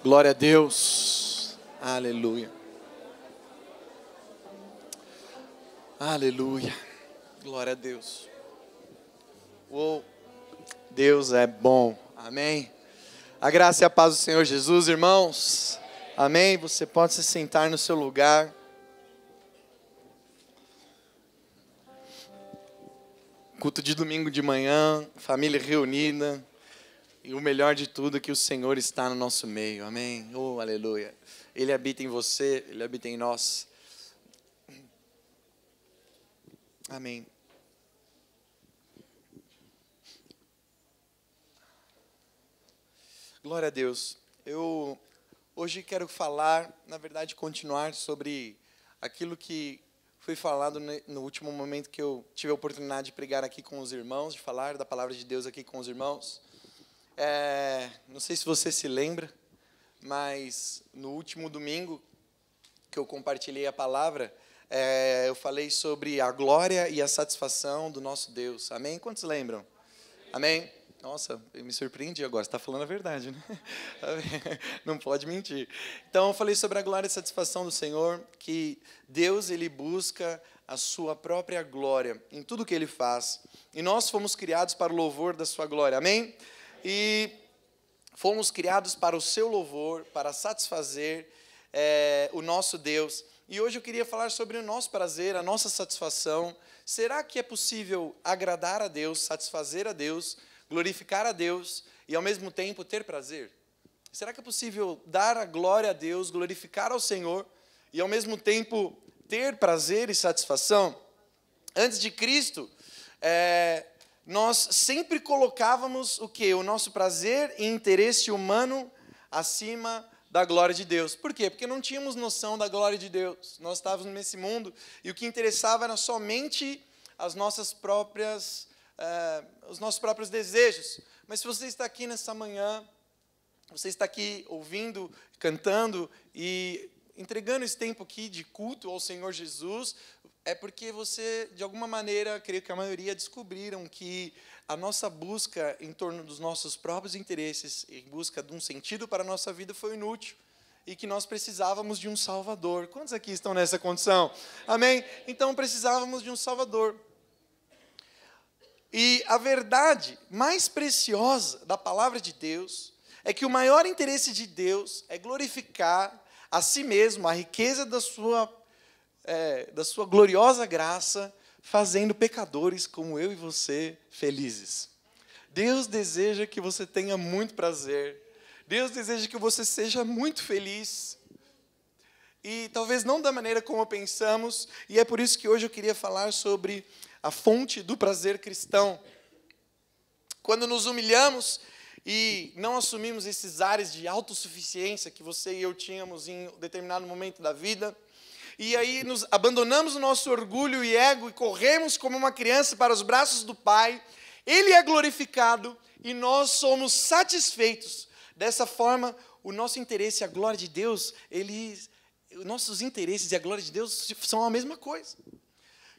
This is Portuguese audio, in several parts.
Glória a Deus. Aleluia. Aleluia. Glória a Deus. Oh, Deus é bom. Amém. A graça e a paz do Senhor Jesus, irmãos. Amém. Você pode se sentar no seu lugar. Culto de domingo de manhã, família reunida. E o melhor de tudo é que o Senhor está no nosso meio. Amém. Oh, aleluia. Ele habita em você, Ele habita em nós. Amém. Glória a Deus. Eu hoje quero falar, na verdade, continuar sobre aquilo que foi falado no último momento que eu tive a oportunidade de pregar aqui com os irmãos, de falar da palavra de Deus aqui com os irmãos. Não sei se você se lembra, mas no último domingo que eu compartilhei a palavra, eu falei sobre a glória e a satisfação do nosso Deus. Amém? Quantos lembram? Amém? Nossa, eu me surpreendi agora, você está falando a verdade, né? Não pode mentir. Então, eu falei sobre a glória e a satisfação do Senhor, que Deus, Ele busca a sua própria glória em tudo que Ele faz. E nós fomos criados para o louvor da sua glória. Amém? E fomos criados para o seu louvor, para satisfazer o nosso Deus. E hoje eu queria falar sobre o nosso prazer, a nossa satisfação. Será que é possível agradar a Deus, satisfazer a Deus, glorificar a Deus e ao mesmo tempo ter prazer? Será que é possível dar a glória a Deus, glorificar ao Senhor e ao mesmo tempo ter prazer e satisfação? Antes de Cristo, nós sempre colocávamos o quê? O nosso prazer e interesse humano acima da glória de Deus. Por quê? Porque não tínhamos noção da glória de Deus. Nós estávamos nesse mundo e o que interessava era somente os nossos próprios desejos. Mas se você está aqui nessa manhã, você está aqui ouvindo, cantando e entregando esse tempo aqui de culto ao Senhor Jesus, é porque você, de alguma maneira, creio que a maioria descobriram que a nossa busca em torno dos nossos próprios interesses, em busca de um sentido para a nossa vida, foi inútil e que nós precisávamos de um Salvador. Quantos aqui estão nessa condição? Amém? Então, precisávamos de um Salvador. E a verdade mais preciosa da palavra de Deus é que o maior interesse de Deus é glorificar a si mesmo, a riqueza da sua gloriosa graça, fazendo pecadores como eu e você felizes. Deus deseja que você tenha muito prazer. Deus deseja que você seja muito feliz. E talvez não da maneira como pensamos, e é por isso que hoje eu queria falar sobre a fonte do prazer cristão. Quando nos humilhamos e não assumimos esses ares de autossuficiência que você e eu tínhamos em determinado momento da vida, e aí nos abandonamos o nosso orgulho e ego e corremos como uma criança para os braços do Pai, Ele é glorificado e nós somos satisfeitos. Dessa forma, o nosso interesse e a glória de Deus, os nossos interesses e a glória de Deus são a mesma coisa.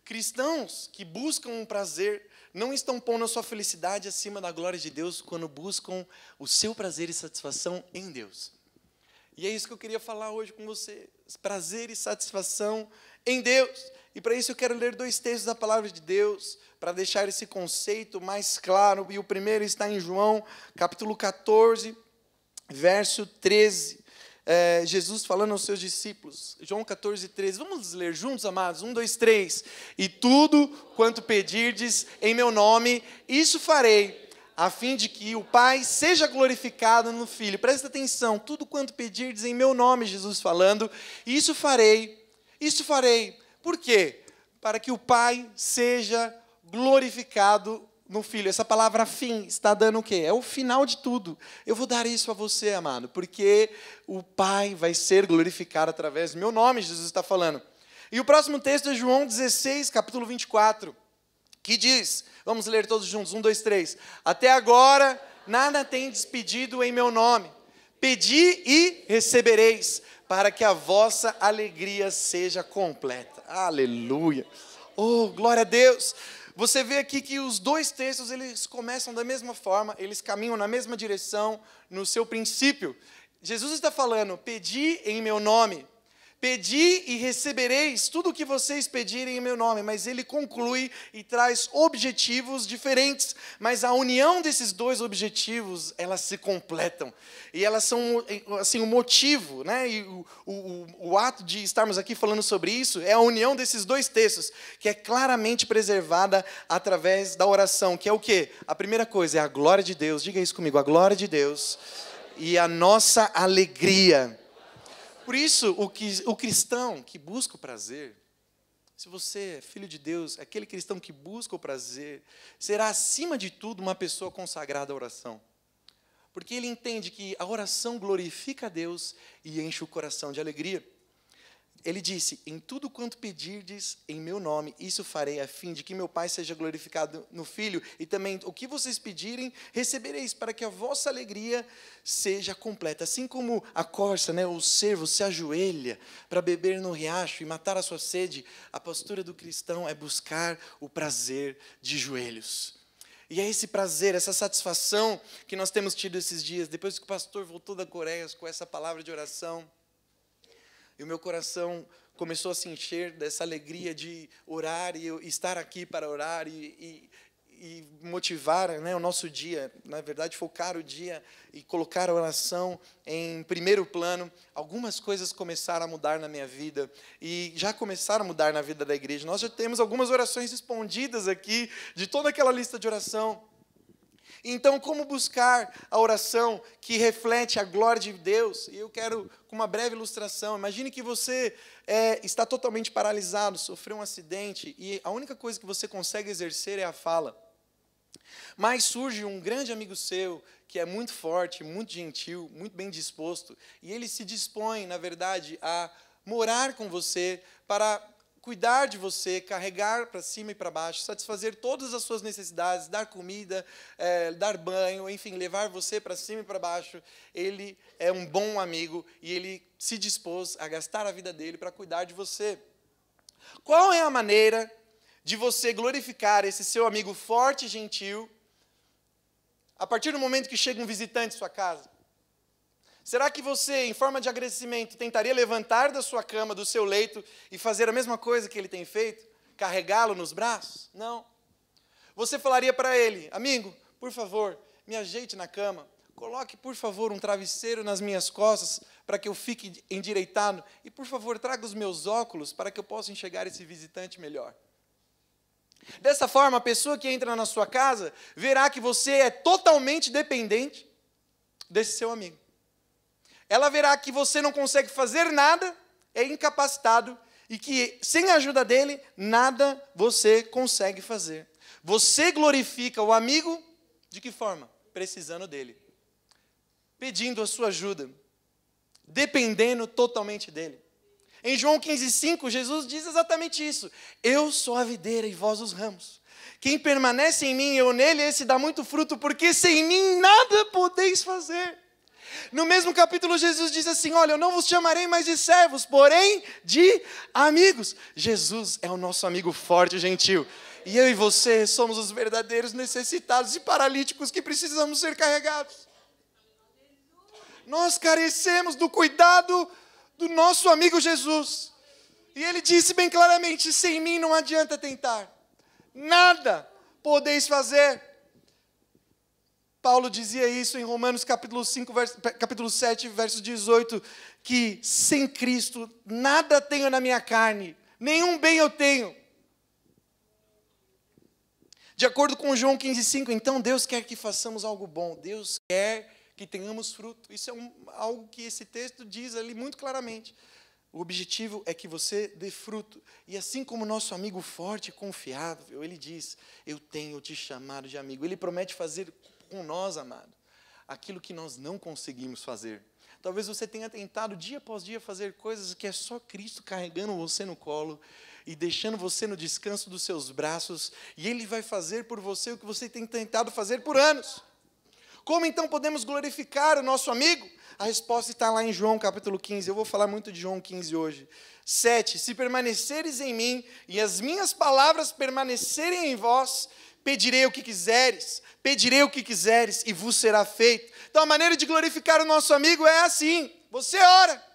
Cristãos que buscam um prazer não estão pondo a sua felicidade acima da glória de Deus quando buscam o seu prazer e satisfação em Deus. E é isso que eu queria falar hoje com você. Prazer e satisfação em Deus. E para isso eu quero ler 2 textos da palavra de Deus, para deixar esse conceito mais claro. E o primeiro está em João, capítulo 14, verso 13. Jesus falando aos seus discípulos. João 14, 13. Vamos ler juntos, amados? 1, 2, 3. E tudo quanto pedirdes em meu nome, isso farei, a fim de que o Pai seja glorificado no Filho. Presta atenção, tudo quanto pedirdes em meu nome, Jesus falando, isso farei. Por quê? Para que o Pai seja glorificado no Filho. Essa palavra fim está dando o quê? É o final de tudo. Eu vou dar isso a você, amado, porque o Pai vai ser glorificado através do meu nome, Jesus está falando. E o próximo texto é João 16, capítulo 24. Que diz, vamos ler todos juntos, 1, 2, 3. Até agora, nada tendes pedido em meu nome. Pedi e recebereis, para que a vossa alegria seja completa. Aleluia. Oh, glória a Deus. Você vê aqui que os 2 textos, eles começam da mesma forma, eles caminham na mesma direção, no seu princípio. Jesus está falando, pedi em meu nome. Pedi e recebereis tudo o que vocês pedirem em meu nome. Mas ele conclui e traz objetivos diferentes. Mas a união desses dois objetivos, elas se completam. E elas são, assim, o motivo, né? E o ato de estarmos aqui falando sobre isso é a união desses dois textos, que é claramente preservada através da oração. Que é o quê? A primeira coisa é a glória de Deus. Diga isso comigo, a glória de Deus e a nossa alegria. Por isso, o cristão que busca o prazer, se você é filho de Deus, aquele cristão que busca o prazer, será, acima de tudo, uma pessoa consagrada à oração. Porque ele entende que a oração glorifica a Deus e enche o coração de alegria. Ele disse, em tudo quanto pedirdes em meu nome, isso farei, a fim de que meu Pai seja glorificado no Filho, e também o que vocês pedirem, recebereis, para que a vossa alegria seja completa. Assim como a corça, né, o cervo se ajoelha para beber no riacho e matar a sua sede, a postura do cristão é buscar o prazer de joelhos. E é esse prazer, essa satisfação que nós temos tido esses dias, depois que o pastor voltou da Coreia com essa palavra de oração. E o meu coração começou a se encher dessa alegria de orar e estar aqui para orar e motivar, né, o nosso dia. Na verdade, focar o dia e colocar a oração em primeiro plano. Algumas coisas começaram a mudar na minha vida e já começaram a mudar na vida da igreja. Nós já temos algumas orações respondidas aqui de toda aquela lista de oração. Então, como buscar a oração que reflete a glória de Deus? E eu quero, com uma breve ilustração, imagine que você está totalmente paralisado, sofreu um acidente, e a única coisa que você consegue exercer é a fala. Mas surge um grande amigo seu, que é muito forte, muito gentil, muito bem disposto, e ele se dispõe, na verdade, a morar com você para cuidar de você, carregar para cima e para baixo, satisfazer todas as suas necessidades, dar comida, dar banho, enfim, levar você para cima e para baixo. Ele é um bom amigo e ele se dispôs a gastar a vida dele para cuidar de você. Qual é a maneira de você glorificar esse seu amigo forte e gentil a partir do momento que chega um visitante em sua casa? Será que você, em forma de agradecimento, tentaria levantar da sua cama, do seu leito, e fazer a mesma coisa que ele tem feito? Carregá-lo nos braços? Não. Você falaria para ele, amigo, por favor, me ajeite na cama, coloque, por favor, um travesseiro nas minhas costas, para que eu fique endireitado, e, por favor, traga os meus óculos, para que eu possa enxergar esse visitante melhor. Dessa forma, a pessoa que entra na sua casa, verá que você é totalmente dependente desse seu amigo. Ela verá que você não consegue fazer nada, é incapacitado, e que, sem a ajuda dele, nada você consegue fazer. Você glorifica o amigo, de que forma? Precisando dele. Pedindo a sua ajuda. Dependendo totalmente dele. Em João 15,5, Jesus diz exatamente isso. Eu sou a videira e vós os ramos. Quem permanece em mim e eu nele, esse dá muito fruto, porque sem mim nada podeis fazer. No mesmo capítulo, Jesus diz assim, olha, eu não vos chamarei mais de servos, porém de amigos. Jesus é o nosso amigo forte e gentil. E eu e você somos os verdadeiros necessitados e paralíticos que precisamos ser carregados. Nós carecemos do cuidado do nosso amigo Jesus. E ele disse bem claramente, sem mim não adianta tentar. Nada podeis fazer. Paulo dizia isso em Romanos capítulo 7, verso 18, que sem Cristo nada tenho na minha carne, nenhum bem eu tenho. De acordo com João 15,5, então Deus quer que façamos algo bom, Deus quer que tenhamos fruto. Isso é algo que esse texto diz ali muito claramente. O objetivo é que você dê fruto. E assim como nosso amigo forte e confiável, ele diz, eu tenho te chamado de amigo. Ele promete fazer com nós, amado, aquilo que nós não conseguimos fazer. Talvez você tenha tentado dia após dia fazer coisas que é só Cristo carregando você no colo e deixando você no descanso dos seus braços, e Ele vai fazer por você o que você tem tentado fazer por anos. Como então podemos glorificar o nosso amigo? A resposta está lá em João capítulo 15, eu vou falar muito de João 15 hoje. 7, se permaneceres em mim e as minhas palavras permanecerem em vós, pedirei o que quiseres e vos será feito. Então a maneira de glorificar o nosso amigo é assim, você ora.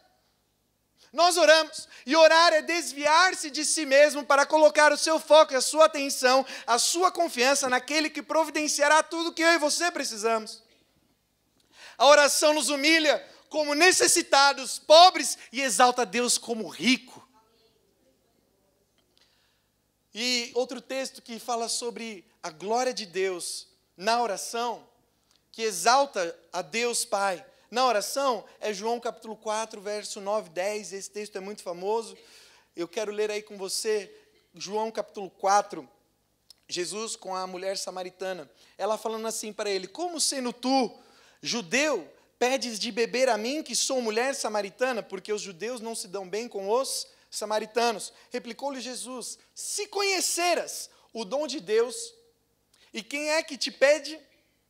Nós oramos, e orar é desviar-se de si mesmo para colocar o seu foco, a sua atenção, a sua confiança naquele que providenciará tudo que eu e você precisamos. A oração nos humilha como necessitados, pobres, e exalta Deus como rico. E outro texto que fala sobre a glória de Deus na oração, que exalta a Deus Pai, na oração, é João capítulo 4, verso 9 e 10, esse texto é muito famoso, eu quero ler aí com você, João capítulo 4, Jesus com a mulher samaritana, ela falando assim para ele, como sendo tu, judeu, pedes de beber a mim, que sou mulher samaritana, porque os judeus não se dão bem com os samaritanos. Replicou-lhe Jesus, se conheceras o dom de Deus, e quem é que te pede,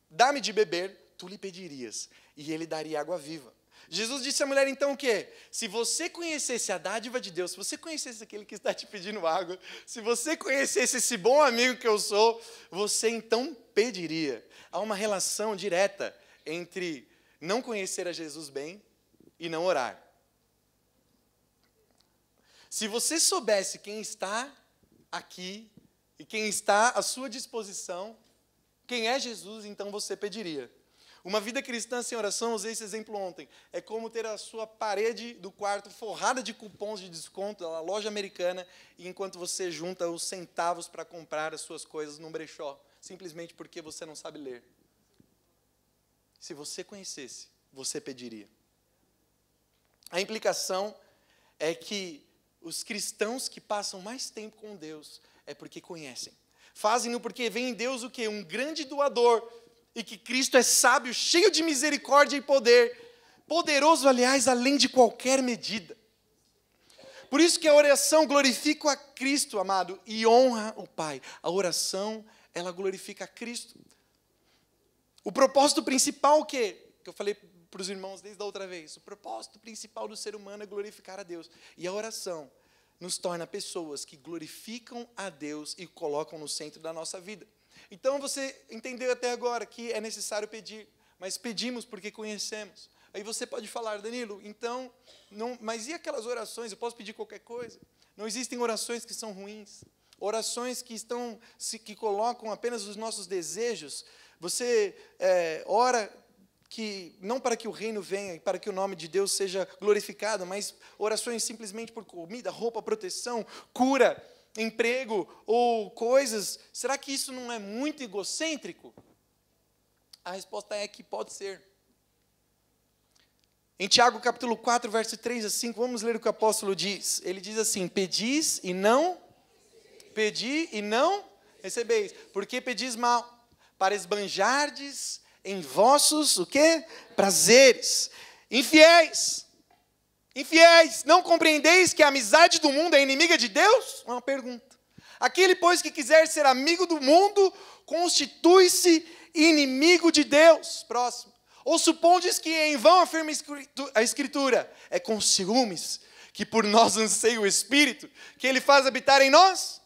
dá-me de beber, tu lhe pedirias, e ele daria água viva. Jesus disse à mulher então o quê? Se você conhecesse a dádiva de Deus, se você conhecesse aquele que está te pedindo água, se você conhecesse esse bom amigo que eu sou, você então pediria. Há uma relação direta entre não conhecer a Jesus bem e não orar. Se você soubesse quem está aqui e quem está à sua disposição, quem é Jesus, então você pediria. Uma vida cristã sem oração, usei esse exemplo ontem, é como ter a sua parede do quarto forrada de cupons de desconto da loja americana, e enquanto você junta os centavos para comprar as suas coisas num brechó, simplesmente porque você não sabe ler. Se você conhecesse, você pediria. A implicação é que os cristãos que passam mais tempo com Deus é porque conhecem. Fazem-no porque vem em Deus o quê? Um grande doador, e que Cristo é sábio, cheio de misericórdia e poder, poderoso, aliás, além de qualquer medida. Por isso que a oração glorifica a Cristo, amado, e honra o Pai. A oração, ela glorifica a Cristo. O propósito principal que eu falei para os irmãos desde a outra vez, o propósito principal do ser humano é glorificar a Deus. E a oração nos torna pessoas que glorificam a Deus e colocam no centro da nossa vida. Então você entendeu até agora que é necessário pedir, mas pedimos porque conhecemos. Aí você pode falar, Danilo, então, mas e aquelas orações? Eu posso pedir qualquer coisa? Não existem orações que são ruins, orações que colocam apenas os nossos desejos. Você ora não para que o reino venha e para que o nome de Deus seja glorificado, mas orações simplesmente por comida, roupa, proteção, cura, emprego ou coisas. Será que isso não é muito egocêntrico? A resposta é que pode ser. Em Tiago capítulo 4, verso 3 a 5, vamos ler o que o apóstolo diz. Ele diz assim, pedi e não recebeis, porque pedis mal, para esbanjardes em vossos, o quê? Prazeres. Infiéis, não compreendeis que a amizade do mundo é inimiga de Deus? Uma pergunta. Aquele, pois, que quiser ser amigo do mundo, constitui-se inimigo de Deus. Próximo. Ou supondes que em vão afirma a Escritura, é com ciúmes que por nós anseia o Espírito, que Ele faz habitar em nós?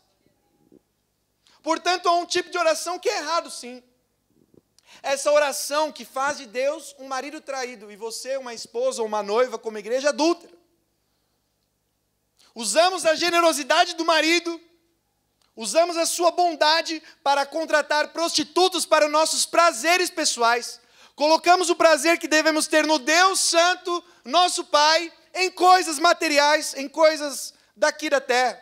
Portanto, há um tipo de oração que é errado, sim. Essa oração que faz de Deus um marido traído e você uma esposa ou uma noiva como igreja adúltera. Usamos a generosidade do marido, usamos a sua bondade para contratar prostitutos para os nossos prazeres pessoais. Colocamos o prazer que devemos ter no Deus Santo, nosso Pai, em coisas materiais, em coisas daqui da terra.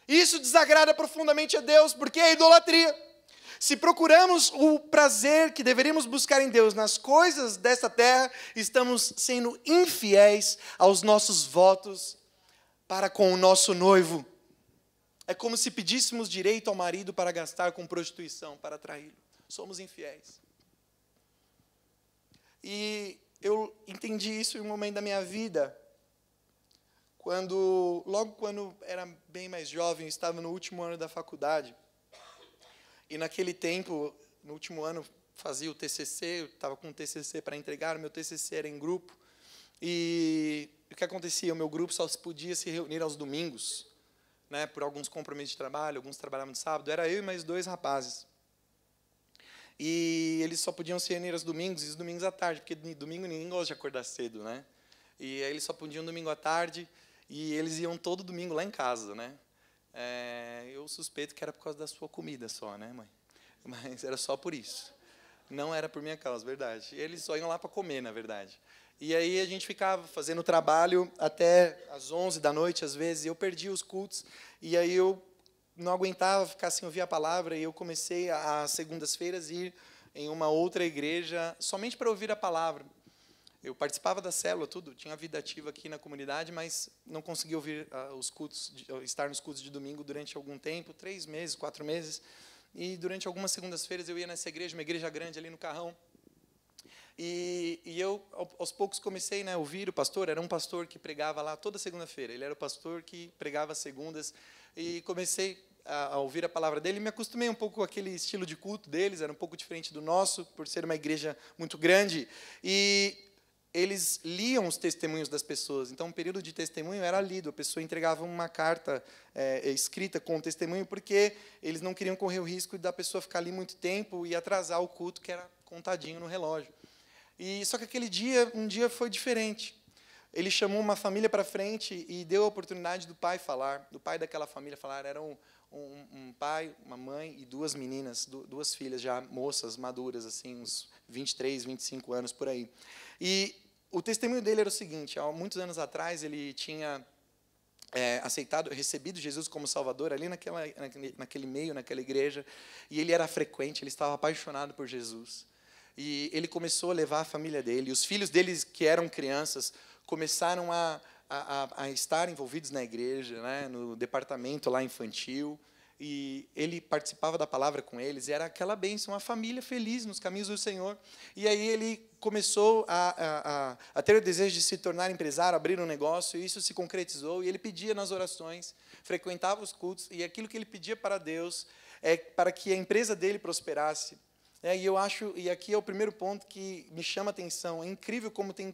Isso desagrada profundamente a Deus, porque é idolatria. Se procuramos o prazer que deveríamos buscar em Deus nas coisas desta terra, estamos sendo infiéis aos nossos votos para com o nosso noivo. É como se pedíssemos direito ao marido para gastar com prostituição, para atraí-lo. Somos infiéis. E eu entendi isso em um momento da minha vida, logo quando era bem mais jovem, eu estava no último ano da faculdade. E naquele tempo, no último ano, fazia o TCC, eu estava com um TCC para entregar, o meu TCC era em grupo. E o que acontecia? O meu grupo só podia se reunir aos domingos, né, por alguns compromissos de trabalho, alguns trabalhavam de sábado, era eu e mais 2 rapazes. E eles só podiam se reunir aos domingos, e os domingos à tarde, porque domingo ninguém gosta de acordar cedo, né? E aí eles só podiam domingo à tarde, e eles iam todo domingo lá em casa, né? Eu suspeito que era por causa da sua comida só, né, mãe? Mas era só por isso. Não era por minha causa, verdade. E eles só iam lá para comer, na verdade. E aí a gente ficava fazendo trabalho até às 11 da noite, às vezes, e eu perdia os cultos, e aí eu não aguentava ficar sem ouvir a palavra, e eu comecei, às segundas-feiras, ir em uma outra igreja, somente para ouvir a palavra. Eu participava da célula, tudo, tinha vida ativa aqui na comunidade, mas não conseguia ouvir os cultos, estar nos cultos de domingo durante algum tempo, 3 meses, 4 meses, e durante algumas segundas-feiras eu ia nessa igreja, uma igreja grande ali no Carrão, e eu, aos poucos, comecei, né, a ouvir o pastor. Era um pastor que pregava lá toda segunda-feira. Ele era o pastor que pregava às segundas. E comecei a ouvir a palavra dele. E me acostumei um pouco com aquele estilo de culto deles. Era um pouco diferente do nosso, por ser uma igreja muito grande. E eles liam os testemunhos das pessoas. Então, o período de testemunho era lido. A pessoa entregava uma carta escrita com o testemunho, porque eles não queriam correr o risco da pessoa ficar ali muito tempo e atrasar o culto, que era contadinho no relógio. E só que aquele dia, um dia foi diferente. Ele chamou uma família para frente e deu a oportunidade do pai falar, do pai daquela família falar. Era um pai, uma mãe e 2 meninas, 2 filhas já moças, maduras, assim, uns 23, 25 anos por aí. E o testemunho dele era o seguinte: há muitos anos atrás ele tinha recebido Jesus como Salvador ali naquele meio, naquela igreja, e ele era frequente, ele estava apaixonado por Jesus. E ele começou a levar a família dele. E os filhos deles, que eram crianças, começaram a estar envolvidos na igreja, né, no departamento lá infantil. E ele participava da palavra com eles. E era aquela bênção, uma família feliz nos caminhos do Senhor. E aí ele começou a ter o desejo de se tornar empresário, abrir um negócio. E isso se concretizou. E ele pedia nas orações, frequentava os cultos. E aquilo que ele pedia para Deus é para que a empresa dele prosperasse. E eu acho, e aqui é o primeiro ponto que me chama a atenção, é incrível como tem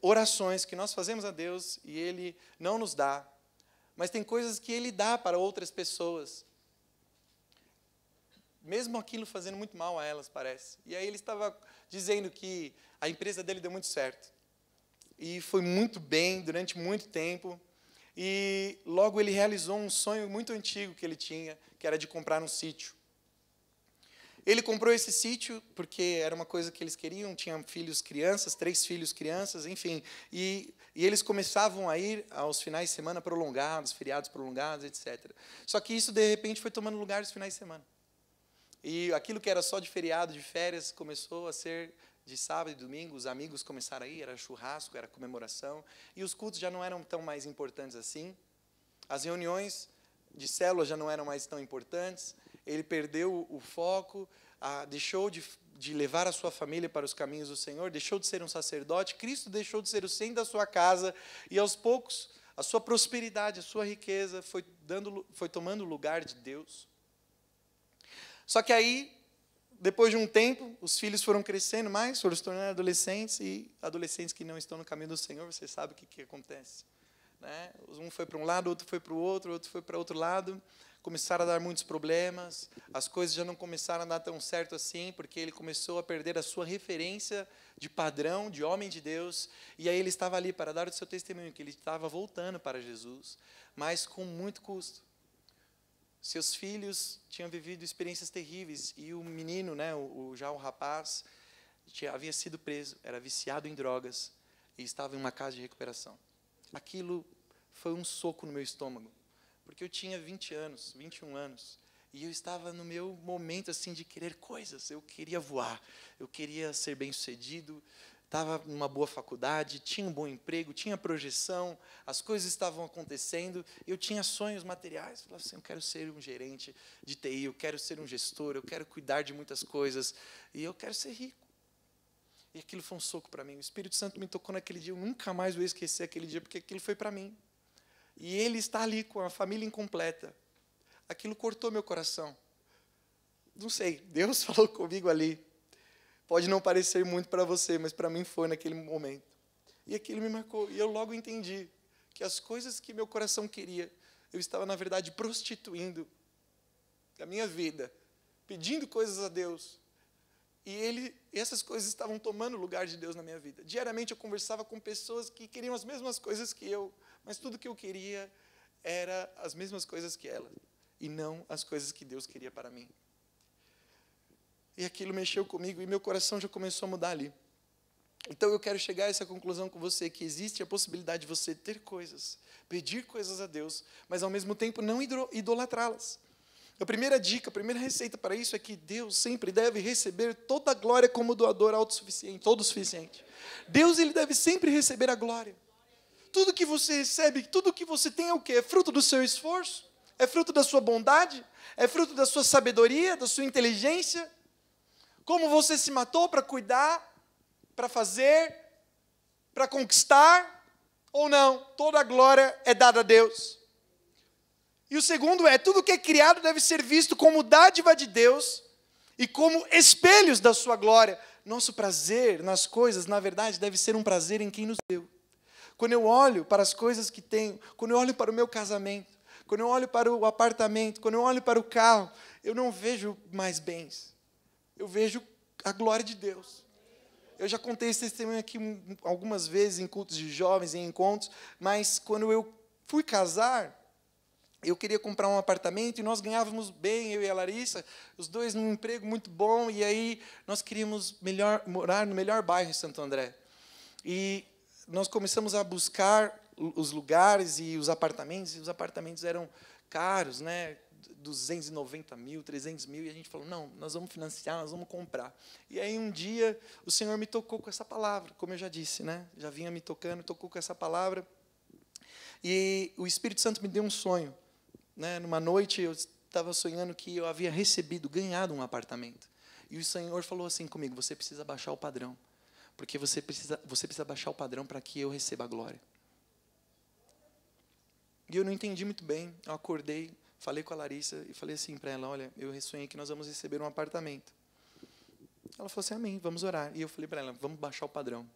orações que nós fazemos a Deus e Ele não nos dá, mas tem coisas que Ele dá para outras pessoas, mesmo aquilo fazendo muito mal a elas, parece. E aí ele estava dizendo que a empresa dele deu muito certo, e foi muito bem durante muito tempo, e logo ele realizou um sonho muito antigo que ele tinha, que era de comprar um sítio. Ele comprou esse sítio porque era uma coisa que eles queriam, tinham filhos crianças, 3 filhos crianças, enfim, e eles começavam a ir aos finais de semana prolongados, feriados prolongados, etc. Só que isso, de repente, foi tomando lugar dos finais de semana. E aquilo que era só de feriado, de férias, começou a ser de sábado e domingo. Os amigos começaram a ir, era churrasco, era comemoração, e os cultos já não eram tão mais importantes assim. As reuniões de célula já não eram mais tão importantes. Ele perdeu o foco, deixou de levar a sua família para os caminhos do Senhor, deixou de ser um sacerdote. Cristo deixou de ser o centro da sua casa, e aos poucos a sua prosperidade, a sua riqueza foi tomando o lugar de Deus. Só que aí, depois de um tempo, os filhos foram crescendo mais, foram se tornando adolescentes, e adolescentes que não estão no caminho do Senhor, você sabe o que acontece, né? Um foi para um lado, outro foi para o outro foi para outro lado. Começaram a dar muitos problemas, as coisas já não começaram a dar tão certo assim, porque ele começou a perder a sua referência de padrão, de homem de Deus, e aí ele estava ali para dar o seu testemunho, que ele estava voltando para Jesus, mas com muito custo. Seus filhos tinham vivido experiências terríveis, e o menino, né, já o rapaz, havia sido preso, era viciado em drogas, e estava em uma casa de recuperação. Aquilo foi um soco no meu estômago, porque eu tinha 20 anos, 21 anos, e eu estava no meu momento assim de querer coisas. Eu queria voar, eu queria ser bem-sucedido, estava numa boa faculdade, tinha um bom emprego, tinha projeção, as coisas estavam acontecendo, eu tinha sonhos materiais. Eu falava assim: eu quero ser um gerente de TI, eu quero ser um gestor, eu quero cuidar de muitas coisas, e eu quero ser rico. E aquilo foi um soco para mim. O Espírito Santo me tocou naquele dia, eu nunca mais vou esquecer aquele dia, porque aquilo foi para mim. E ele está ali com a família incompleta. Aquilo cortou meu coração. Não sei, Deus falou comigo ali. Pode não parecer muito para você, mas para mim foi naquele momento. E aquilo me marcou. E eu logo entendi que as coisas que meu coração queria eu estava, na verdade, prostituindo a minha vida, pedindo coisas a Deus. E essas coisas estavam tomando o lugar de Deus na minha vida. Diariamente eu conversava com pessoas que queriam as mesmas coisas que eu, mas tudo que eu queria era as mesmas coisas que elas, e não as coisas que Deus queria para mim. E aquilo mexeu comigo, e meu coração já começou a mudar ali. Então eu quero chegar a essa conclusão com você, que existe a possibilidade de você ter coisas, pedir coisas a Deus, mas ao mesmo tempo não idolatrá-las. A primeira dica, a primeira receita para isso é que Deus sempre deve receber toda a glória como doador autossuficiente, todo suficiente. Deus, ele deve sempre receber a glória. Tudo que você recebe, tudo que você tem é o quê? É fruto do seu esforço? É fruto da sua bondade? É fruto da sua sabedoria, da sua inteligência? Como você se matou para cuidar, para fazer, para conquistar? Ou não? Toda a glória é dada a Deus. E o segundo é, tudo que é criado deve ser visto como dádiva de Deus e como espelhos da sua glória. Nosso prazer nas coisas, na verdade, deve ser um prazer em quem nos deu. Quando eu olho para as coisas que tenho, quando eu olho para o meu casamento, quando eu olho para o apartamento, quando eu olho para o carro, eu não vejo mais bens. Eu vejo a glória de Deus. Eu já contei esse testemunho aqui algumas vezes em cultos de jovens, em encontros, mas quando eu fui casar, eu queria comprar um apartamento e nós ganhávamos bem, eu e a Larissa, os dois num emprego muito bom, e aí nós queríamos morar no melhor bairro em Santo André. E nós começamos a buscar os lugares e os apartamentos eram caros, né? 290 mil, 300 mil, e a gente falou, não, nós vamos financiar, nós vamos comprar. E aí um dia o Senhor me tocou com essa palavra, como eu já disse, né? Já vinha me tocando, tocou com essa palavra, e o Espírito Santo me deu um sonho. Né? Numa noite eu estava sonhando que eu havia ganhado um apartamento. E o Senhor falou assim comigo, você precisa baixar o padrão. Porque você precisa baixar o padrão para que eu receba a glória. E eu não entendi muito bem. Eu acordei, falei com a Larissa e falei assim para ela, olha, eu sonhei que nós vamos receber um apartamento. Ela falou assim, amém, vamos orar. E eu falei para ela, vamos baixar o padrão.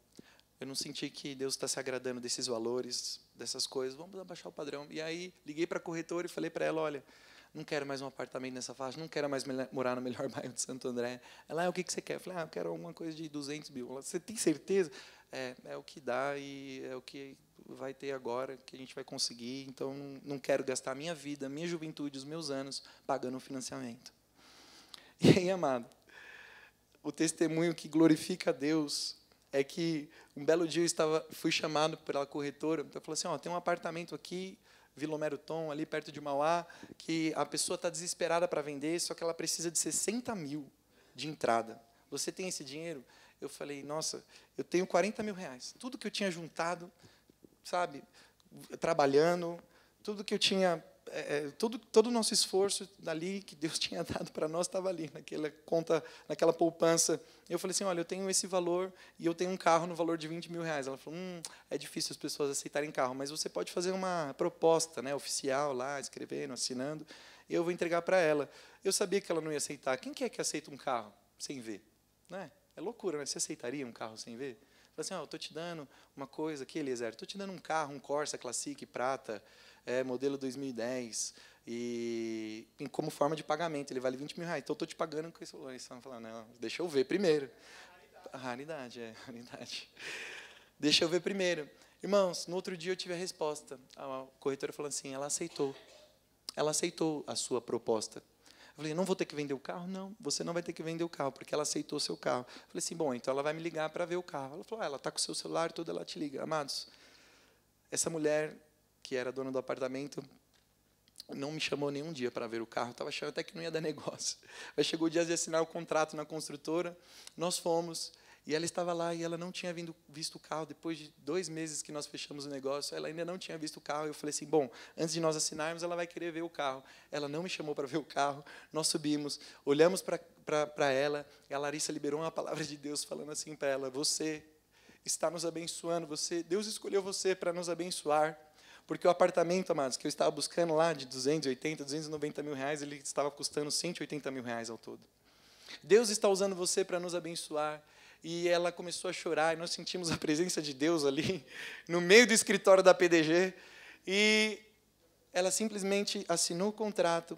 Eu não senti que Deus está se agradando desses valores, dessas coisas, vamos abaixar o padrão. E aí, liguei para a corretora e falei para ela, olha, não quero mais um apartamento nessa faixa, não quero mais morar no melhor bairro de Santo André. Ela, o que você quer? Eu falei, eu quero alguma coisa de 200 mil. Ela, você tem certeza? É o que dá e é o que vai ter agora, que a gente vai conseguir, então não quero gastar a minha vida, a minha juventude, os meus anos, pagando um financiamento. E aí, amado, o testemunho que glorifica a Deus é que um belo dia fui chamado pela corretora, então falou assim, tem um apartamento aqui, Vila Homero Tom, ali perto de Mauá, que a pessoa está desesperada para vender, só que ela precisa de 60 mil de entrada. Você tem esse dinheiro? Eu falei, nossa, eu tenho 40 mil reais. Tudo que eu tinha juntado, sabe, trabalhando, tudo que eu tinha, todo o nosso esforço dali que Deus tinha dado para nós estava ali, naquela conta, naquela poupança. Eu falei assim, olha, eu tenho esse valor e eu tenho um carro no valor de 20 mil reais. Ela falou, é difícil as pessoas aceitarem carro, mas você pode fazer uma proposta, né, oficial lá, escrevendo, assinando, e eu vou entregar para ela. Eu sabia que ela não ia aceitar. Quem que aceita um carro sem ver? Né? É loucura, né? Você aceitaria um carro sem ver? Falei assim, eu estou te dando uma coisa aqui, Eliezer, estou te dando um carro, um Corsa Classic prata, modelo 2010, e como forma de pagamento, ele vale 20 mil reais, então eu estou te pagando com isso. Eles estão falando, não, deixa eu ver primeiro. Raridade. Deixa eu ver primeiro. Irmãos, no outro dia eu tive a resposta, a corretora falou assim, ela aceitou a sua proposta. Eu falei, não vou ter que vender o carro? Não, você não vai ter que vender o carro, porque ela aceitou o seu carro. Eu falei assim, bom, então ela vai me ligar para ver o carro. Ela falou, ela está com o seu celular, tudo, ela te liga. Amados, essa mulher, que era dona do apartamento, não me chamou nenhum dia para ver o carro, estava achando até que não ia dar negócio. Mas chegou o dia de assinar o contrato na construtora, nós fomos, e ela estava lá, e ela não tinha visto o carro. Depois de 2 meses que nós fechamos o negócio, ela ainda não tinha visto o carro. Eu falei assim, bom, antes de nós assinarmos, ela vai querer ver o carro. Ela não me chamou para ver o carro, nós subimos, olhamos para ela, e a Larissa liberou uma palavra de Deus, falando assim para ela, você está nos abençoando, Deus escolheu você para nos abençoar, porque o apartamento, amados, que eu estava buscando lá, de 280, 290 mil reais, ele estava custando 180 mil reais ao todo. Deus está usando você para nos abençoar. E ela começou a chorar, e nós sentimos a presença de Deus ali, no meio do escritório da PDG, e ela simplesmente assinou o contrato,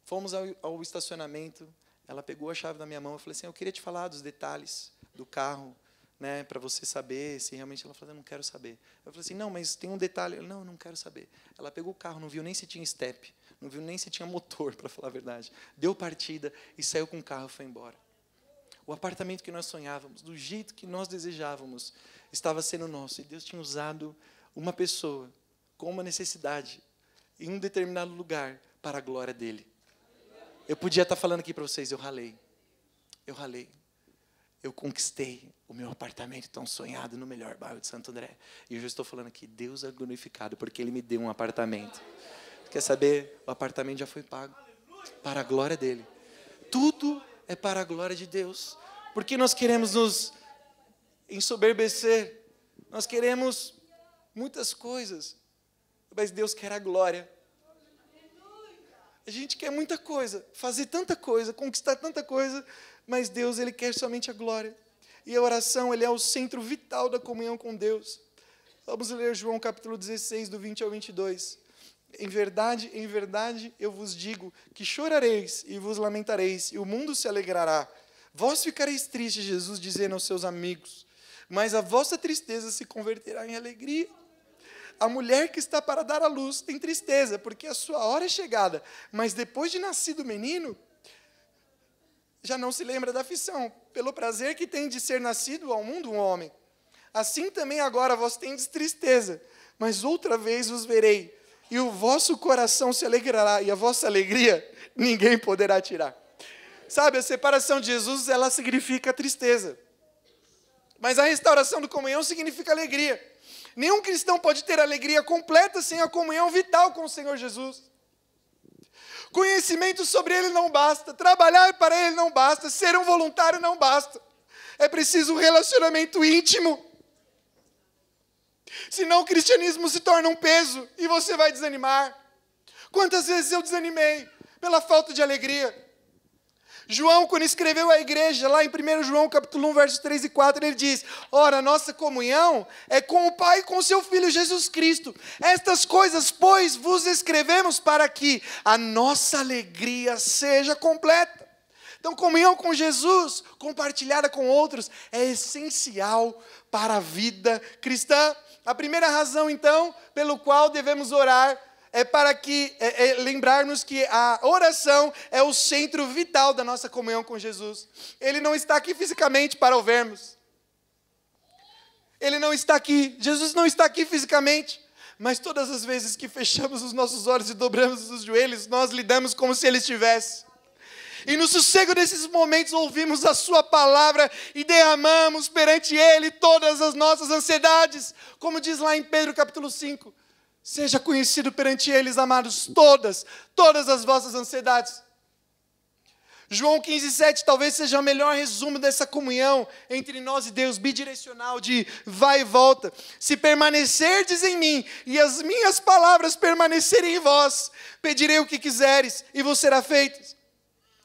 fomos ao estacionamento, ela pegou a chave da minha mão, eu falei assim, eu queria te falar dos detalhes do carro, né, para você saber se realmente... Ela falou, eu não quero saber. Eu falei assim, não, mas tem um detalhe. Não, eu não quero saber. Ela pegou o carro, não viu nem se tinha step, não viu nem se tinha motor, para falar a verdade. Deu partida e saiu com o carro e foi embora. O apartamento que nós sonhávamos, do jeito que nós desejávamos, estava sendo nosso. E Deus tinha usado uma pessoa com uma necessidade em um determinado lugar para a glória dele. Eu podia estar falando aqui para vocês, eu ralei. Eu conquistei o meu apartamento tão sonhado no melhor bairro de Santo André. E eu já estou falando aqui, Deus é glorificado, porque Ele me deu um apartamento. Quer saber? O apartamento já foi pago para a glória dEle. Tudo é para a glória de Deus. Porque nós queremos nos ensoberbecer. Nós queremos muitas coisas. Mas Deus quer a glória. A gente quer muita coisa, fazer tanta coisa, conquistar tanta coisa, mas Deus, Ele quer somente a glória. E a oração, Ele é o centro vital da comunhão com Deus. Vamos ler João capítulo 16, do 20 ao 22. Em verdade, eu vos digo que chorareis e vos lamentareis, e o mundo se alegrará. Vós ficareis tristes, Jesus dizendo aos seus amigos, mas a vossa tristeza se converterá em alegria. A mulher que está para dar à luz tem tristeza, porque a sua hora é chegada. Mas depois de nascido o menino, já não se lembra da aflição, pelo prazer que tem de ser nascido ao mundo um homem. Assim também agora vós tendes tristeza, mas outra vez vos verei, e o vosso coração se alegrará, e a vossa alegria ninguém poderá tirar. Sabe, a separação de Jesus, ela significa tristeza. Mas a restauração da comunhão significa alegria. Nenhum cristão pode ter alegria completa sem a comunhão vital com o Senhor Jesus. Conhecimento sobre Ele não basta, trabalhar para Ele não basta, ser um voluntário não basta. É preciso um relacionamento íntimo. Senão o cristianismo se torna um peso e você vai desanimar. Quantas vezes eu desanimei pela falta de alegria? João, quando escreveu à igreja, lá em 1 João, capítulo 1, versos 3 e 4, ele diz, ora, nossa comunhão é com o Pai e com o seu Filho Jesus Cristo. Estas coisas, pois, vos escrevemos para que a nossa alegria seja completa. Então, comunhão com Jesus, compartilhada com outros, é essencial para a vida cristã. A primeira razão, então, pelo qual devemos orar, é para lembrarmos que a oração é o centro vital da nossa comunhão com Jesus. Ele não está aqui fisicamente para o vermos. Ele não está aqui, Jesus não está aqui fisicamente, mas todas as vezes que fechamos os nossos olhos e dobramos os joelhos, nós lidamos como se Ele estivesse. E no sossego desses momentos ouvimos a sua palavra e derramamos perante Ele todas as nossas ansiedades. Como diz lá em Pedro capítulo 5. Seja conhecido perante eles, amados, todas as vossas ansiedades. João 15:7 talvez seja o melhor resumo dessa comunhão entre nós e Deus, bidirecional, de vai e volta. Se permanecerdes em mim e as minhas palavras permanecerem em vós, pedirei o que quiseres e vos será feito.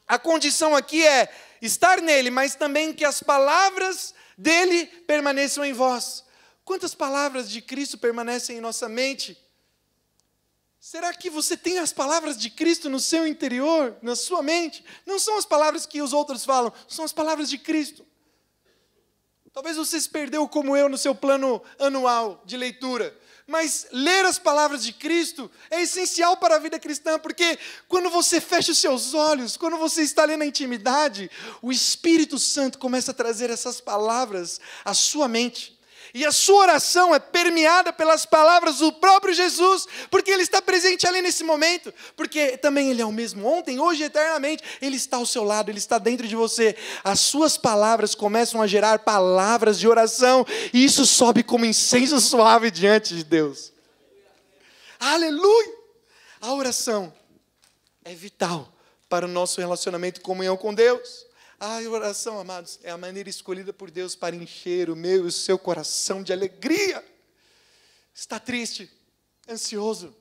A condição aqui é estar nele, mas também que as palavras dele permaneçam em vós. Quantas palavras de Cristo permanecem em nossa mente? Será que você tem as palavras de Cristo no seu interior, na sua mente? Não são as palavras que os outros falam, são as palavras de Cristo. Talvez você se perdeu como eu no seu plano anual de leitura. Mas ler as palavras de Cristo é essencial para a vida cristã, porque quando você fecha os seus olhos, quando você está ali na intimidade, o Espírito Santo começa a trazer essas palavras à sua mente. E a sua oração é permeada pelas palavras do próprio Jesus, porque Ele está presente ali nesse momento, porque também Ele é o mesmo ontem, hoje e eternamente, Ele está ao seu lado, Ele está dentro de você. As suas palavras começam a gerar palavras de oração, e isso sobe como incenso suave diante de Deus. Aleluia! A oração é vital para o nosso relacionamento e comunhão com Deus. A oração, amados, é a maneira escolhida por Deus para encher o meu e o seu coração de alegria. Está triste, ansioso,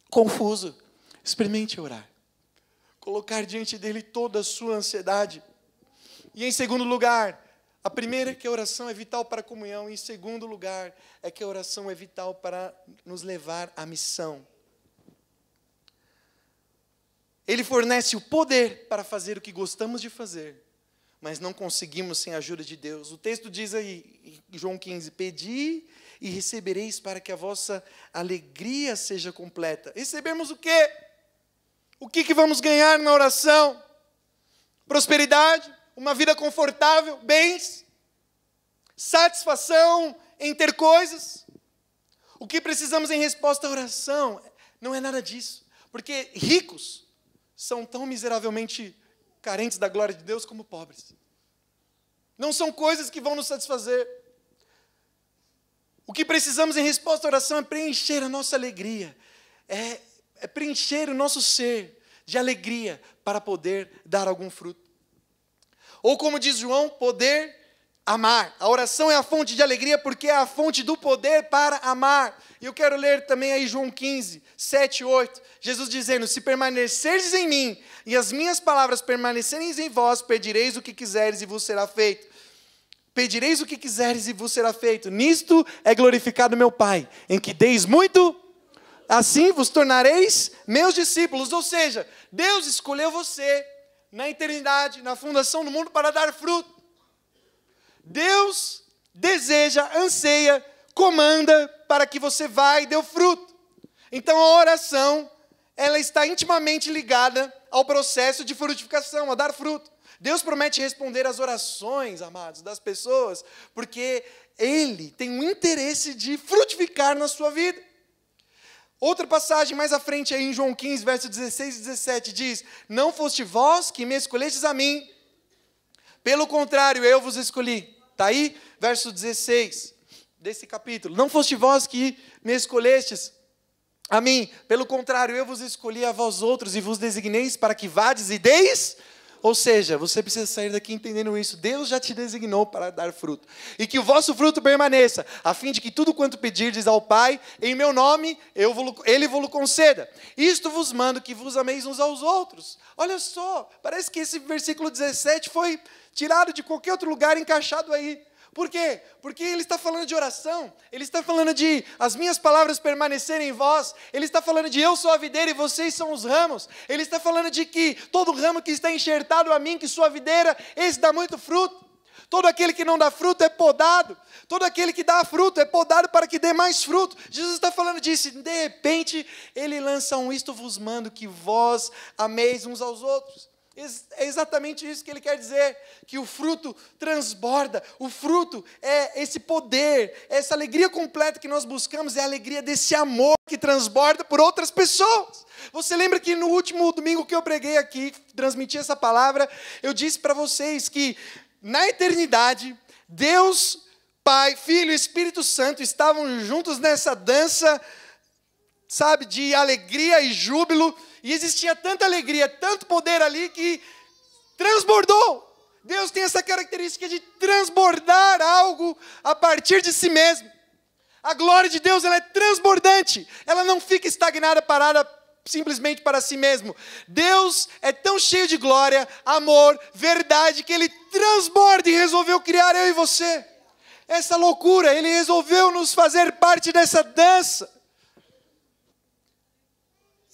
confuso? Experimente orar. Colocar diante dele toda a sua ansiedade. E em segundo lugar, A primeira é que a oração é vital para a comunhão. E em segundo lugar, é que a oração é vital para nos levar à missão. Ele fornece o poder para fazer o que gostamos de fazer, mas não conseguimos sem a ajuda de Deus. O texto diz aí, em João 15, pedi e recebereis para que a vossa alegria seja completa. Recebemos o quê? O que vamos ganhar na oração? Prosperidade, uma vida confortável, bens, satisfação em ter coisas. O que precisamos em resposta à oração não é nada disso, porque ricos são tão miseravelmente carentes da glória de Deus como pobres. Não são coisas que vão nos satisfazer. O que precisamos em resposta à oração é preencher a nossa alegria, é preencher o nosso ser de alegria para poder dar algum fruto. Ou como diz João, poder amar. A oração é a fonte de alegria porque é a fonte do poder para amar. E eu quero ler também aí João 15, 7 e 8. Jesus dizendo, se permanecerdes em mim e as minhas palavras permanecerem em vós, pedireis o que quiseres e vos será feito. Pedireis o que quiseres e vos será feito. Nisto é glorificado meu Pai, em que deis muito, assim vos tornareis meus discípulos. Ou seja, Deus escolheu você na eternidade, na fundação do mundo para dar fruto. Deus deseja, anseia, comanda para que você vá e dê o fruto. Então a oração, ela está intimamente ligada ao processo de frutificação, a dar fruto. Deus promete responder às orações, amados, das pessoas, porque Ele tem um interesse de frutificar na sua vida. Outra passagem mais à frente, aí em João 15, versos 16 e 17, diz, não foste vós que me escolhestes a mim, pelo contrário, eu vos escolhi. Está aí, verso 16 desse capítulo. Não foste vós que me escolhestes a mim, pelo contrário, eu vos escolhi a vós outros e vos designeis para que vades e deis. Ou seja, você precisa sair daqui entendendo isso. Deus já te designou para dar fruto. E que o vosso fruto permaneça, a fim de que tudo quanto pedirdes ao Pai, em meu nome, Ele vos conceda. Isto vos mando, que vos ameis uns aos outros. Olha só, parece que esse versículo 17 foi tirado de qualquer outro lugar, encaixado aí. Por quê? Porque ele está falando de oração, ele está falando de as minhas palavras permanecerem em vós, ele está falando de eu sou a videira e vocês são os ramos, ele está falando de que todo ramo que está enxertado a mim, que sou a videira, esse dá muito fruto. Todo aquele que não dá fruto é podado, todo aquele que dá fruto é podado para que dê mais fruto. Jesus está falando disso, de repente ele lança isto vos mando, que vós ameis uns aos outros. É exatamente isso que ele quer dizer, que o fruto transborda, o fruto é esse poder, essa alegria completa que nós buscamos, é a alegria desse amor que transborda por outras pessoas. Você lembra que no último domingo que eu preguei aqui, transmiti essa palavra, eu disse para vocês que na eternidade, Deus, Pai, Filho e Espírito Santo estavam juntos nessa dança, sabe, de alegria e júbilo, e existia tanta alegria, tanto poder ali que transbordou. Deus tem essa característica de transbordar algo a partir de si mesmo. A glória de Deus, ela é transbordante, ela não fica estagnada, parada simplesmente para si mesmo. Deus é tão cheio de glória, amor, verdade, que Ele transborda e resolveu criar eu e você. Essa loucura, Ele resolveu nos fazer parte dessa dança.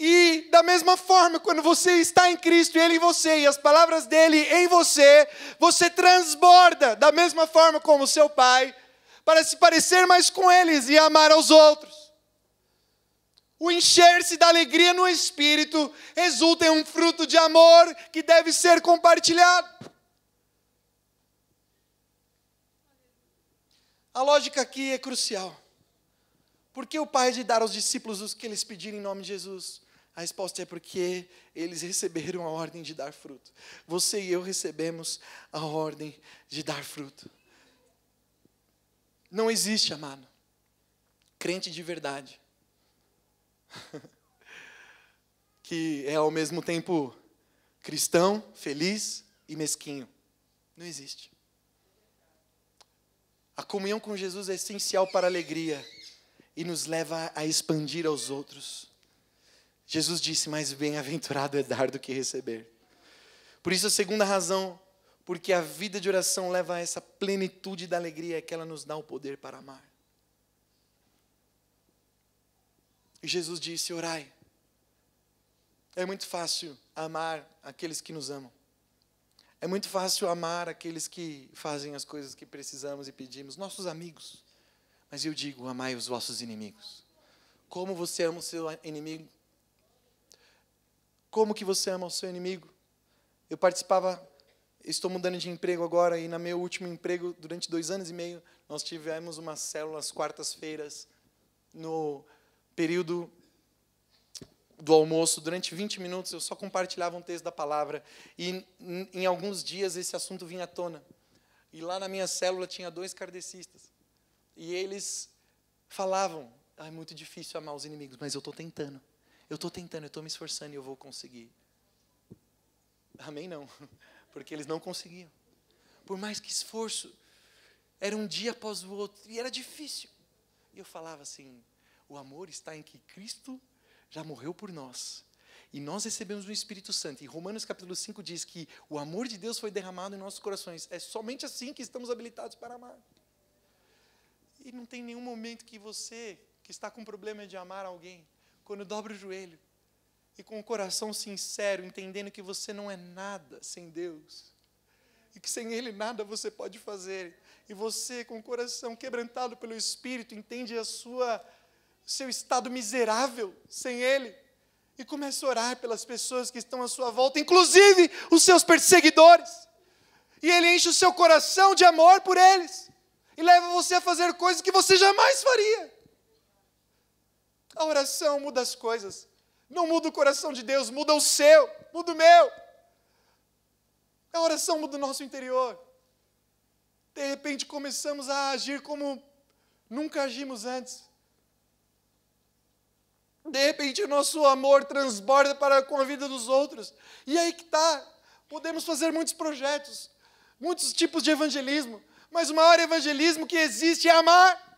E da mesma forma, quando você está em Cristo, Ele em você, e as palavras dEle em você, você transborda da mesma forma como seu Pai, para se parecer mais com eles e amar aos outros. O encher-se da alegria no Espírito resulta em um fruto de amor que deve ser compartilhado. A lógica aqui é crucial. Por que o Pai de dar aos discípulos o que eles pedirem em nome de Jesus? A resposta é porque eles receberam a ordem de dar fruto. Você e eu recebemos a ordem de dar fruto. Não existe, amado, crente de verdade, que é ao mesmo tempo cristão, feliz e mesquinho. Não existe. A comunhão com Jesus é essencial para a alegria e nos leva a expandir aos outros. Jesus disse, mais bem-aventurado é dar do que receber. Por isso a segunda razão Porque a vida de oração leva a essa plenitude da alegria que ela nos dá o poder para amar. E Jesus disse, orai. É muito fácil amar aqueles que nos amam. É muito fácil amar aqueles que fazem as coisas que precisamos e pedimos, nossos amigos. Mas eu digo, amai os vossos inimigos. Como você ama o seu inimigo? Como que você ama o seu inimigo? Eu estou mudando de emprego agora, e no meu último emprego, durante 2 anos e meio, nós tivemos uma célula às quartas-feiras, no período do almoço, durante 20 minutos, eu só compartilhava um texto da palavra, e em alguns dias esse assunto vinha à tona. E lá na minha célula tinha 2 kardecistas, e eles falavam, é muito difícil amar os inimigos, mas eu estou tentando, eu estou me esforçando e eu vou conseguir. Amém? Não, porque eles não conseguiam. Por mais que esforço, era um dia após o outro, e era difícil. E eu falava assim, o amor está em que Cristo já morreu por nós. E nós recebemos o Espírito Santo. E Romanos capítulo 5 diz que o amor de Deus foi derramado em nossos corações. É somente assim que estamos habilitados para amar. E não tem nenhum momento que você, que está com problema de amar alguém, quando dobra o joelho, e com o coração sincero, entendendo que você não é nada sem Deus, e que sem Ele nada você pode fazer, e você com o coração quebrantado pelo Espírito, entende seu estado miserável sem Ele, e começa a orar pelas pessoas que estão à sua volta, inclusive os seus perseguidores, e Ele enche o seu coração de amor por eles, e leva você a fazer coisas que você jamais faria. A oração muda as coisas. Não muda o coração de Deus, muda o seu, muda o meu. A oração muda o nosso interior. De repente começamos a agir como nunca agimos antes. De repente o nosso amor transborda para com a vida dos outros. E aí que está. Podemos fazer muitos projetos, muitos tipos de evangelismo, mas o maior evangelismo que existe é amar.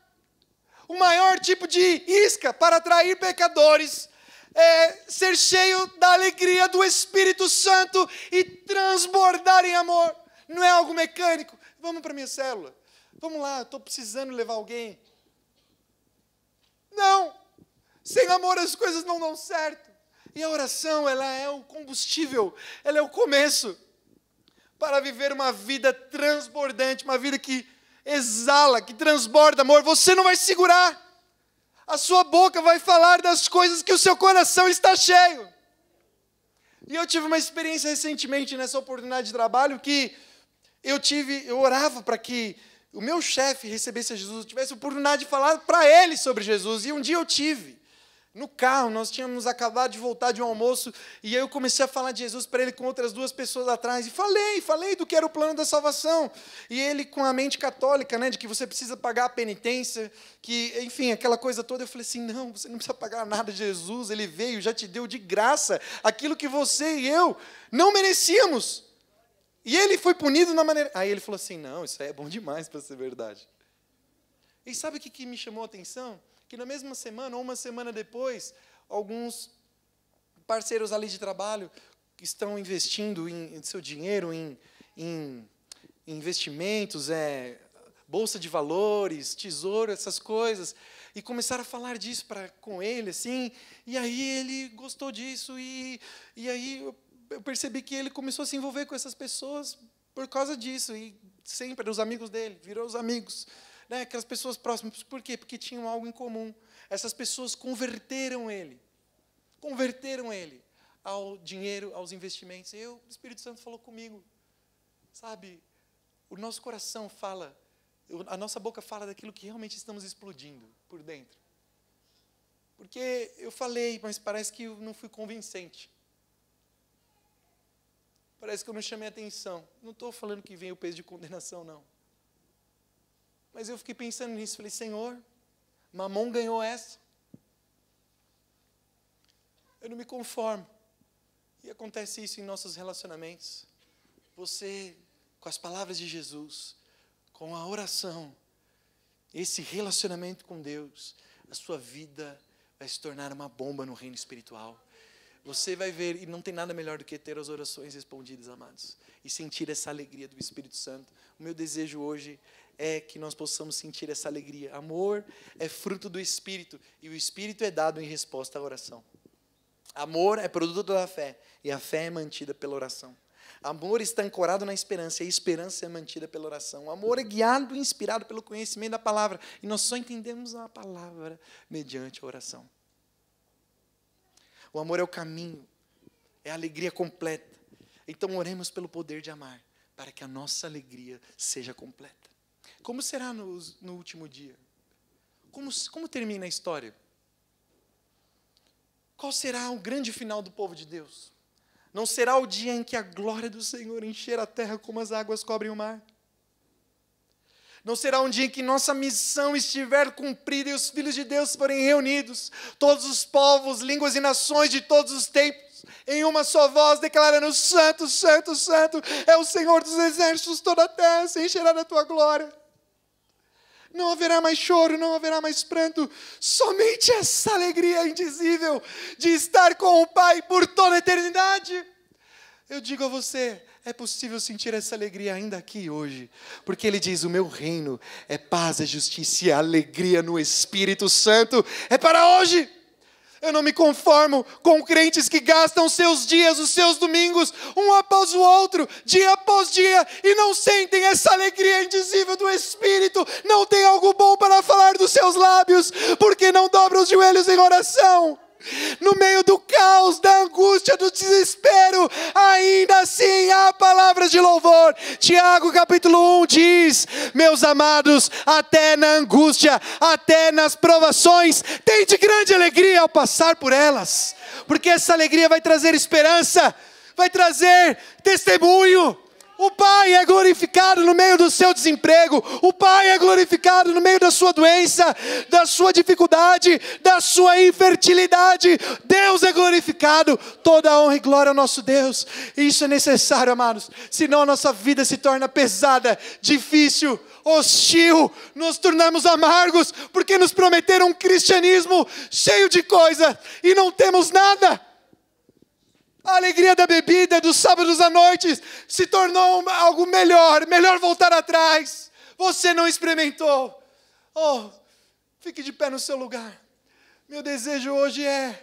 O maior tipo de isca para atrair pecadores é ser cheio da alegria do Espírito Santo e transbordar em amor. Não é algo mecânico. Vamos para a minha célula. Vamos lá, estou precisando levar alguém. Não. Sem amor as coisas não dão certo. E a oração, ela é o combustível, ela é o começo para viver uma vida transbordante, uma vida que exala, que transborda amor. Você não vai segurar. A sua boca vai falar das coisas que o seu coração está cheio. E eu tive uma experiência recentemente nessa oportunidade de trabalho que eu orava para que o meu chefe recebesse a Jesus, eu tivesse a oportunidade de falar para ele sobre Jesus. E um dia eu tive. No carro, nós tínhamos acabado de voltar de um almoço, e aí eu comecei a falar de Jesus para ele com outras 2 pessoas atrás, e falei do que era o plano da salvação, e ele com a mente católica, né, de que você precisa pagar a penitência, que, enfim, aquela coisa toda, eu falei assim, não, você não precisa pagar nada, Jesus, Ele veio, já te deu de graça, aquilo que você e eu não merecíamos, e Ele foi punido na maneira, aí ele falou assim, não, isso aí é bom demais para ser verdade. E sabe o que me chamou a atenção? Que na mesma semana, ou uma semana depois, alguns parceiros ali de trabalho que estão investindo em seu dinheiro em investimentos, bolsa de valores, tesouro, essas coisas, e começaram a falar disso com ele, assim, e aí ele gostou disso, e aí eu percebi que ele começou a se envolver com essas pessoas por causa disso, e sempre os amigos dele, virou os amigos. Né, aquelas pessoas próximas. Por quê? Porque tinham algo em comum. Essas pessoas converteram ele ao dinheiro, aos investimentos. O Espírito Santo falou comigo, sabe, o nosso coração fala, a nossa boca fala daquilo que realmente estamos explodindo por dentro. Porque eu falei, mas parece que eu não fui convincente. Parece que eu não chamei atenção. Não estou falando que vem o peso de condenação, não. Mas eu fiquei pensando nisso, falei, Senhor, Mamon ganhou essa. Eu não me conformo. E acontece isso em nossos relacionamentos. Você, com as palavras de Jesus, com a oração, esse relacionamento com Deus, a sua vida vai se tornar uma bomba no reino espiritual. Você vai ver, e não tem nada melhor do que ter as orações respondidas, amados, e sentir essa alegria do Espírito Santo. O meu desejo hoje é que nós possamos sentir essa alegria. Amor é fruto do Espírito, e o Espírito é dado em resposta à oração. Amor é produto da fé, e a fé é mantida pela oração. Amor está ancorado na esperança, e a esperança é mantida pela oração. O amor é guiado e inspirado pelo conhecimento da palavra, e nós só entendemos a palavra mediante a oração. O amor é o caminho, é a alegria completa. Então oremos pelo poder de amar, para que a nossa alegria seja completa. Como será no último dia? Como termina a história? Qual será o grande final do povo de Deus? Não será o dia em que a glória do Senhor encher a terra como as águas cobrem o mar? Não será um dia em que nossa missão estiver cumprida e os filhos de Deus forem reunidos, todos os povos, línguas e nações de todos os tempos, em uma só voz, declarando: Santo, Santo, Santo, é o Senhor dos exércitos, toda a terra se encherá da tua glória. Não haverá mais choro, não haverá mais pranto, somente essa alegria indizível de estar com o Pai por toda a eternidade. Eu digo a você, é possível sentir essa alegria ainda aqui hoje, porque Ele diz: o meu reino é paz, é justiça e alegria no Espírito Santo, é para hoje. Eu não me conformo com crentes que gastam seus dias, os seus domingos, um após o outro, dia após dia, e não sentem essa alegria indizível do Espírito, não tem algo bom para falar dos seus lábios, porque não dobram os joelhos em oração. No meio do caos, da angústia, do desespero, ainda assim há palavras de louvor. Tiago capítulo 1 diz: meus amados, até na angústia, até nas provações, tende grande alegria ao passar por elas, porque essa alegria vai trazer esperança, vai trazer testemunho. O Pai é glorificado no meio do seu desemprego. O Pai é glorificado no meio da sua doença, da sua dificuldade, da sua infertilidade. Deus é glorificado. Toda a honra e glória ao nosso Deus. E isso é necessário, amados. Senão a nossa vida se torna pesada, difícil, hostil. Nos tornamos amargos porque nos prometeram um cristianismo cheio de coisa e não temos nada. A alegria da bebida, dos sábados à noite, se tornou algo melhor voltar atrás. Você não experimentou. Oh, fique de pé no seu lugar. Meu desejo hoje é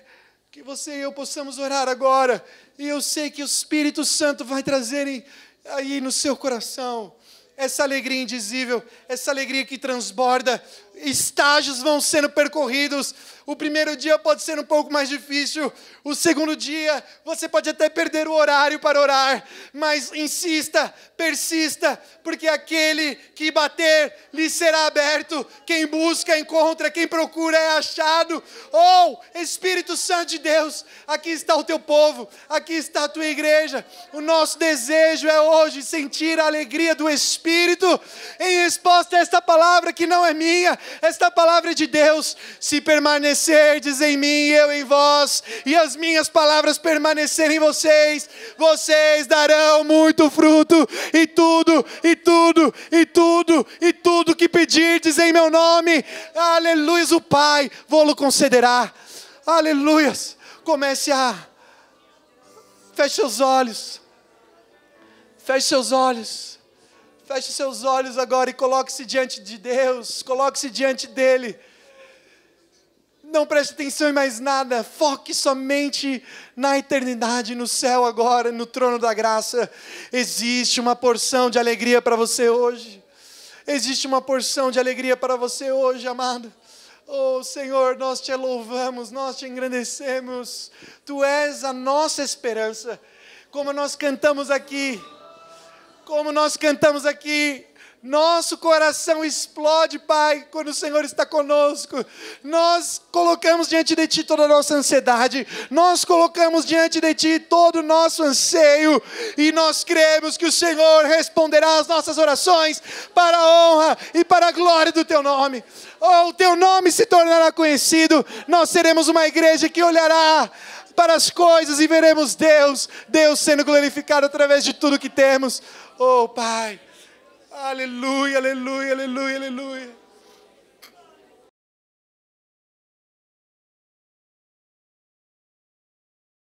que você e eu possamos orar agora. E eu sei que o Espírito Santo vai trazer aí no seu coração essa alegria indizível, essa alegria que transborda. Estágios vão sendo percorridos. O primeiro dia pode ser um pouco mais difícil. O segundo dia, você pode até perder o horário para orar. Mas insista, persista, porque aquele que bater, lhe será aberto. Quem busca, encontra. Quem procura, é achado. Oh, Espírito Santo de Deus, aqui está o teu povo, aqui está a tua igreja. O nosso desejo é hoje sentir a alegria do Espírito em resposta a esta palavra que não é minha. Esta palavra é de Deus. Se permanecerdes em mim e eu em vós, e as minhas palavras permanecerem em vocês, vocês darão muito fruto, e tudo que pedirdes em meu nome, aleluias, o Pai vô-lo concederá. Aleluias. Feche seus olhos. Feche seus olhos. Feche seus olhos agora e coloque-se diante de Deus. Coloque-se diante dEle. Não preste atenção em mais nada. Foque somente na eternidade, no céu agora, no trono da graça. Existe uma porção de alegria para você hoje. Existe uma porção de alegria para você hoje, amado. Oh, Senhor, nós te louvamos, nós te engrandecemos. Tu és a nossa esperança. Como nós cantamos aqui. Nosso coração explode, Pai, quando o Senhor está conosco. Nós colocamos diante de Ti toda a nossa ansiedade. Nós colocamos diante de Ti todo o nosso anseio. E nós cremos que o Senhor responderá às nossas orações para a honra e para a glória do Teu nome. Oh, o Teu nome se tornará conhecido. Nós seremos uma igreja que olhará para as coisas e veremos Deus sendo glorificado através de tudo que temos. Oh, Pai. Aleluia, aleluia, aleluia, aleluia.